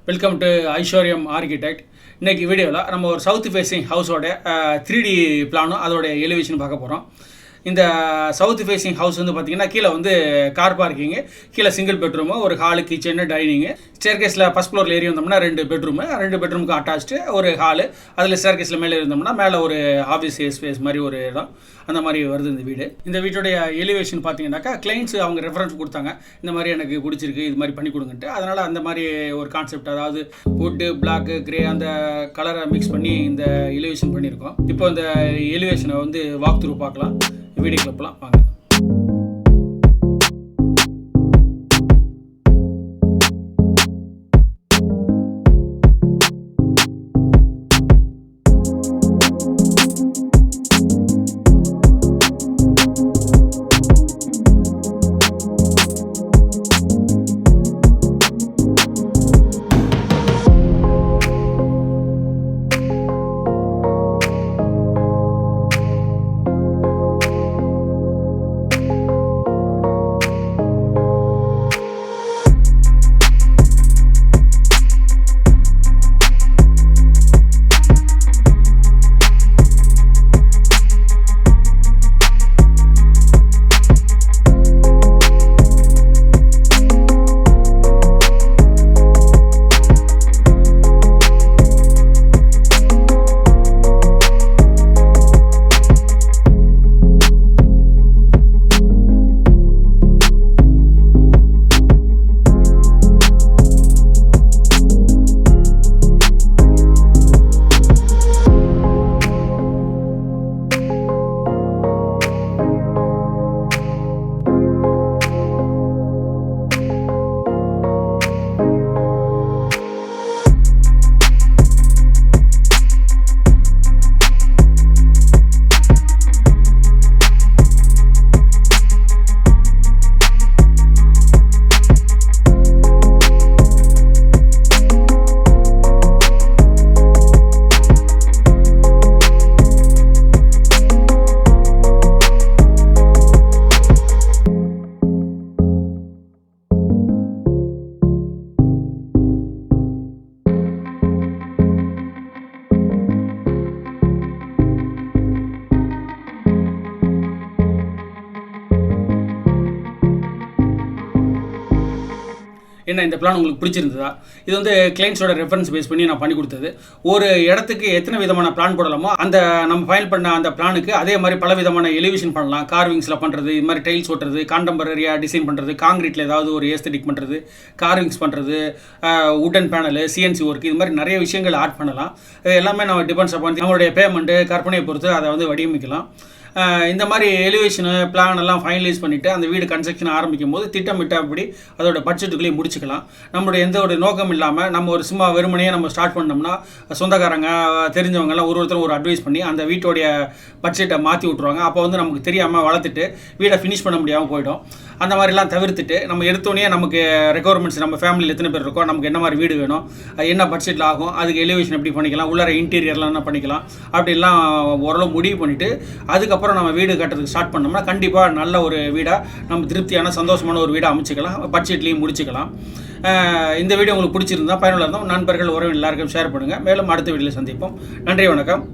Welcome to ஐஸ்வர்யம் architect. இன்றைக்கி வீடியோவில் நம்ம ஒரு சவுத் ஃபேஸிங் ஹவுஸோட 3D பிளானும் அதோட எலிவேஷன் பார்க்க போகிறோம். இந்த சவுத் ஃபேஸிங் ஹவுஸ் வந்து பார்த்திங்கன்னா கீழே வந்து கார் பார்க்கிங்கு, கீழே சிங்கிள் பெட்ரூமு, ஒரு ஹாலு, கிச்சனு, டைனிங்கு, ஸ்டேர்கேஸில் ஃபஸ்ட் ஃப்ளோரில் ஏறி வந்தோம்னா 2 பெட்ரூமுக்கு அட்டாச்சு ஒரு ஹாலு, அதில் ஸ்டேர்கேஸில் மேலே இருந்தோம்னா மேலே ஒரு ஆஃபீஸ் ஸ்பேஸ் மாதிரி ஒரு இடம், அந்த மாதிரி வருது இந்த வீடு. இந்த வீட்டுடைய எலிவேஷன் பார்த்தீங்கன்னாக்கா கிளைண்ட்ஸ் அவங்க ரெஃபரன்ஸ் கொடுத்தாங்க, இந்த மாதிரி எனக்கு பிடிச்சிருக்கு, இது மாதிரி பண்ணி கொடுங்கன்ட்டு. அதனால் அந்த மாதிரி ஒரு கான்செப்ட், அதாவது வுட்டு, பிளாக்கு, கிரே அந்த கலரை மிக்ஸ் பண்ணி இந்த எலிவேஷன் பண்ணியிருக்கோம். இப்போ இந்த எலிவேஷனை வந்து வாக் த்ரூ பார்க்கலாம், வீடியோக்குள்ள போகலாம் வாங்க. என்ன இந்த பிளான் உங்களுக்கு பிடிச்சிருந்ததா? இது வந்து கிளைண்ட்ஸோட ரெஃபரன்ஸ் பேஸ் பண்ணி நான் பண்ணி கொடுத்தது. ஒரு இடத்துக்கு எத்தனை விதமான பிளான் போடலாமோ அந்த நம்ம ஃபைனல் பண்ண அந்த பிளானுக்கு அதே மாதிரி பல விதமான எலிவேஷன் பண்ணலாம். கார்விங்ஸில் பண்ணுறது, இது மாதிரி டைல்ஸ் ஓட்டுறது, கான்டெம்பரரியாக டிசைன் பண்ணுறது, காங்கிரீட்டில் ஏதாவது ஒரு ஏஸ்தட்டிக் பண்ணுறது, கார்விங்ஸ் பண்ணுறது, வுட்டன் பேனலு, சிஎன்சி ஒர்க், இது மாதிரி நிறைய விஷயங்கள் ஆட் பண்ணலாம். எல்லாமே நம்ம டிபெண்ட்ஸ் அப்பான் நம்மளுடைய பேமெண்ட்டு கற்பனையை பொறுத்து அதை வந்து வடிவமைக்கலாம். இந்த மாதிரி எலிவேஷனு பிளான் எல்லாம் ஃபைனலைஸ் பண்ணிவிட்டு அந்த வீடு கன்ஸ்ட்ரக்ஷன் ஆரம்பிக்கும் போது திட்டமிட்டபடி அதோட பட்ஜெட்டுக்குள்ளேயே முடிச்சுக்கலாம். நம்மளுடைய எந்த ஒரு நோக்கம் இல்லாமல் நம்ம ஒரு சும்மா வெறுமனையே நம்ம ஸ்டார்ட் பண்ணோம்னா சொந்தக்காரங்க தெரிஞ்சவங்கலாம் ஒருத்தரும் ஒரு அட்வைஸ் பண்ணி அந்த வீட்டோடைய பட்ஜெட்டை மாற்றி விட்ருவாங்க. அப்போ வந்து நமக்கு தெரியாமல் வளர்த்துட்டு வீடை ஃபினிஷ் பண்ண முடியாமல் போயிடும். அந்த மாதிரிலாம் தவிர்த்துட்டு நம்ம எடுத்தோடனே நமக்கு ரெக்குவயர்மெண்ட்ஸ், நம்ம ஃபேமிலியில் எத்தனை பேர் இருக்கோம், நமக்கு என்ன மாதிரி வீடு வேணும், என்ன பட்ஜெட்டில் ஆகும், அதுக்கு எலிவேஷன் எப்படி பண்ணிக்கலாம், உள்ளார இன்டீரியர்லாம் என்ன பண்ணிக்கலாம், அப்படிலாம் ஓரளவு முடிவு பண்ணிவிட்டு அதுக்கப்புறம் நம்ம வீடு கட்டுறதுக்கு ஸ்டார்ட் பண்ணோம்னா கண்டிப்பாக நல்ல ஒரு வீடாக நம்ம திருப்தியான சந்தோஷமான ஒரு வீடாக அமைச்சிக்கலாம், பட்ஜெட்லேயும் முடிச்சுக்கலாம். இந்த வீடியோ உங்களுக்கு பிடிச்சிருந்தா பயனுள்ள இருந்தால் நண்பர்கள், உறவினர் எல்லாருக்கும் ஷேர் பண்ணுங்கள். மேலும் அடுத்த வீடியோவில் சந்திப்போம். நன்றி, வணக்கம்.